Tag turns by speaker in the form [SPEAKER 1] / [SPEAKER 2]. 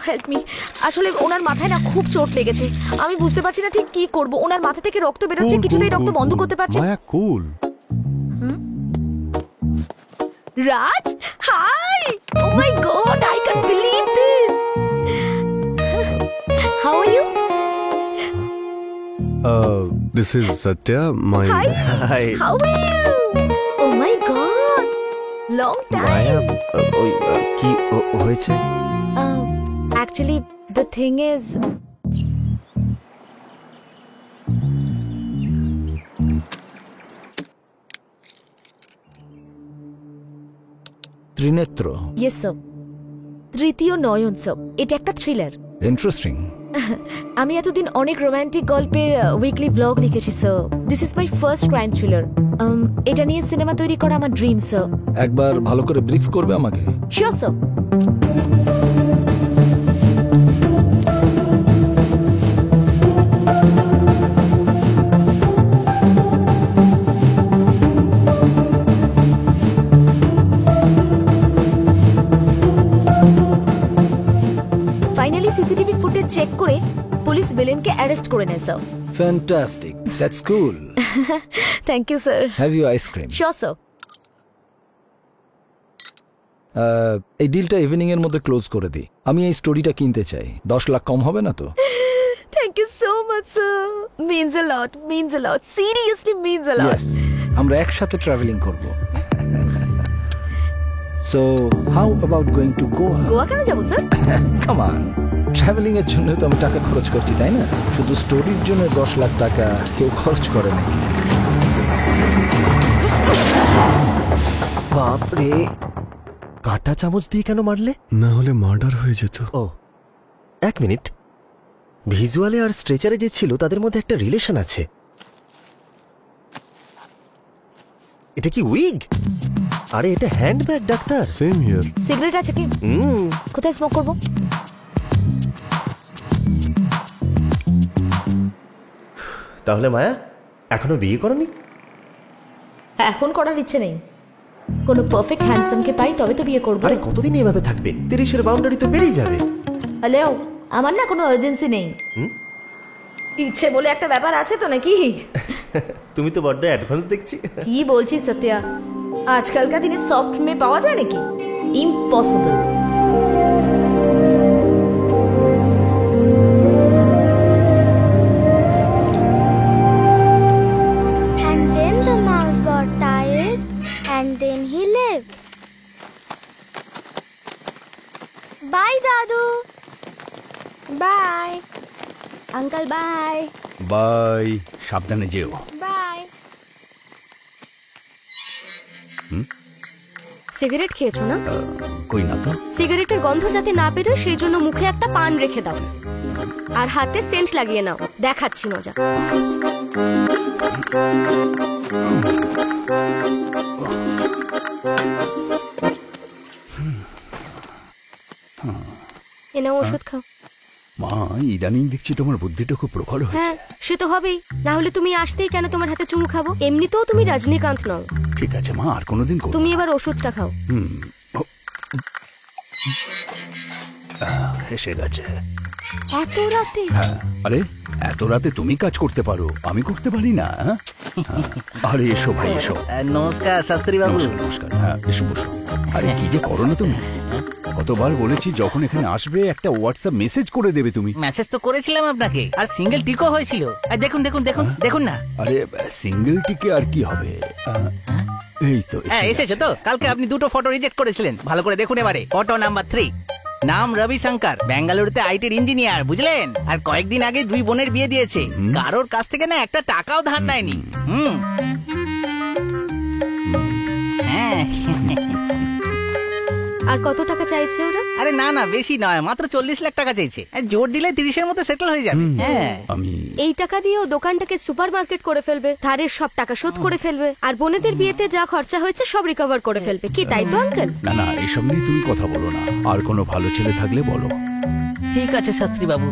[SPEAKER 1] Help me. আসলে ওনার মাথায় না খুব চোট লেগেছে, আমি বুঝতে পারছি না ঠিক কি করব। ওনার মাথা থেকে রক্ত বেরোচ্ছে, কিছুতেই রক্ত বন্ধ করতে পারছি।
[SPEAKER 2] মায়া কুল।
[SPEAKER 1] রাজ, high! Oh my God, I can't believe this. How are you?
[SPEAKER 2] This is Satya, my...
[SPEAKER 1] Hi. How are you? Oh my God, long
[SPEAKER 3] Maya
[SPEAKER 1] time.
[SPEAKER 3] ওই কি হয়েছে?
[SPEAKER 1] Actually, the thing is,
[SPEAKER 4] Trinetra,
[SPEAKER 1] yes sir. তৃতীয় নয়ন sir, এটা একটা thriller.
[SPEAKER 4] Interesting.
[SPEAKER 1] আমি এতদিন অনেক romantic গল্পের উইকলি ব্লগ লিখেছি sir. This is my first crime thriller. এটা নিয়ে সিনেমা তৈরি করা আমার ড্রিম স্যার।
[SPEAKER 4] একবার ভালো করে ব্রিফ করবে আমাকে?
[SPEAKER 1] Sure sir. Finally CCTV footage check করে পুলিশ ভিলেনকে অ্যারেস্ট করে নেয় sir.
[SPEAKER 4] Fantastic, that's cool.
[SPEAKER 1] Thank you sir.
[SPEAKER 4] Have you ice cream?
[SPEAKER 1] Sure sir.
[SPEAKER 4] এই ডিলটা ইভিনিং এর মধ্যে ক্লোজ করে দিই। আমি এই স্টোরিটা কিনতে চাই। 10 লাখ কম হবে না তো?
[SPEAKER 1] Thank you so much sir. Means a lot, means a lot, seriously means a lot.
[SPEAKER 4] Yes, আমরা একসাথে ট্রাভেলিং করব। So how about going to Goa?
[SPEAKER 1] Goa কেন যাবো স্যার?
[SPEAKER 4] কাম অন, ট্রাভেলিং এর জন্য তো আমি টাকা খরচ করছি, তাই না? শুধু স্টোরির জন্য 10 লাখ টাকা কেউ খরচ করে নাকি?
[SPEAKER 3] বাপরে, কাঁটা চামচ দিয়ে কেন মারলে?
[SPEAKER 2] না হলে মার্ডার হয়ে যেত।
[SPEAKER 3] ও এক মিনিট, ভিজুয়ালে আর স্ট্রেচারে যে ছিল তাদের মধ্যে একটা রিলেশন আছে। এটা কি উইগ? আরে এটা handbag doctor.
[SPEAKER 2] Same here.
[SPEAKER 1] Cigarette আছে কি? কোথায় স্মোক করবো?
[SPEAKER 3] তাহলে মায়া এখনো বিয়ে করনি?
[SPEAKER 1] এখন করার ইচ্ছে নেই। কোনো পারফেক্ট হ্যান্ডসামকে পাই তবে তো বিয়ে করবো।
[SPEAKER 3] আরে কতদিন এভাবে থাকবে? 30-এর বাউন্ডারি তো বেড়েই যাবে।
[SPEAKER 1] হ্যালো, আমার না কোনো আর্জেন্সি নেই। ইচ্ছে বলে একটা ব্যাপার আছে তো নাকি?
[SPEAKER 3] তুমি তো বড্ড অ্যাডভান্স দেখছি।
[SPEAKER 1] কি বলছিস সত্যা? আজকালকার দিনে সফট মেয়ে পাওয়া যায় নাকি? Impossible.
[SPEAKER 5] And then the mouse got tired and then he left. Bye, Dadu. Bye. Uncle, bye.
[SPEAKER 6] Bye, সাবধানে যেও।
[SPEAKER 5] Bye.
[SPEAKER 7] সিগারেট খেয়েছো না?
[SPEAKER 6] কই না তো।
[SPEAKER 7] সিগারেটের গন্ধ যাতে না বেরোয় সেই জন্য মুখে একটা পান রেখে দাও আর হাতে সেন্ট লাগিয়ে নাও। দেখাচ্ছি মজা। এ নাও ওষুধ খাও।
[SPEAKER 6] মা, ইদানিং দেখছি তোমার বুদ্ধিটা খুব প্রখর হয়েছে।
[SPEAKER 7] হ্যাঁ, সে তো হবেই, না হলে তুমি আসতেই কেন তোমার হাতে চুমু খাবো? এমনিতেও তুমি রজনীকান্ত নও।
[SPEAKER 6] ঠিক আছে মা, আর কোনোদিন করবো
[SPEAKER 7] তুমি
[SPEAKER 6] না।
[SPEAKER 7] এবার ওষুধটা খাও।
[SPEAKER 6] এসে গেছে।
[SPEAKER 7] এত রাতে?
[SPEAKER 6] হ্যাঁ, আরে এত রাতে তুমি কাজ করতে পারো, আমি করতে পারি না? হ্যাঁ? আরে এসো ভাই, এসো।
[SPEAKER 8] নমস্কার শাস্ত্রী বাবু।
[SPEAKER 6] নমস্কার, নমস্কার। হ্যাঁ, এসো বসো। আরে কি যে করো না তুমি। কতবার বলেছি যখন এখানে আসবে একটা হোয়াটসঅ্যাপ মেসেজ করে দেবে তুমি।
[SPEAKER 8] মেসেজ তো করেছিলাম আপনাকে, আর সিঙ্গেল টিকও হয়েছিল। আর দেখুন দেখুন দেখুন দেখুন না।
[SPEAKER 6] আরে সিঙ্গেল টিকে আর কি হবে? এই তো
[SPEAKER 8] হ্যাঁ, এসেছে তো। কালকে আপনি দুটো ফটো রিজেক্ট করেছিলেন, ভালো করে দেখুন এবারে। ফটো নাম্বার 3, নাম রবি শঙ্কর, বেঙ্গালুরুতে আইটির ইঞ্জিনিয়ার, বুঝলেন? আর কয়েকদিন আগে 2 বোনের বিয়ে দিয়েছে। কারোর কাছ থেকে না একটা টাকাও ধার নেয়নি। হ্যাঁ।
[SPEAKER 7] আর কত টাকা চাইছে ওরা?
[SPEAKER 8] আরে না না, বেশি নয়, মাত্র 40 লাখ টাকা চাইছে। জোর দিলে 30-এর মধ্যে সেটেল হয়ে যাবে। হ্যাঁ,
[SPEAKER 6] আমি
[SPEAKER 7] এই টাকা দিয়ে ও দোকানটাকে সুপার মার্কেট করে ফেলবে, ধারের সব টাকা শোধ করে ফেলবে, আর বোনেদের বিয়েতে যা খরচা হয়েছে সব রিকভার করে ফেলবে। কি তাই তো আঙ্কেল?
[SPEAKER 6] না না, এসব নিয়ে তুমি কথা বলো না। আর কোনো ভালো ছেলে থাকলে বলো।
[SPEAKER 8] ঠিক আছে শাস্ত্রী বাবু।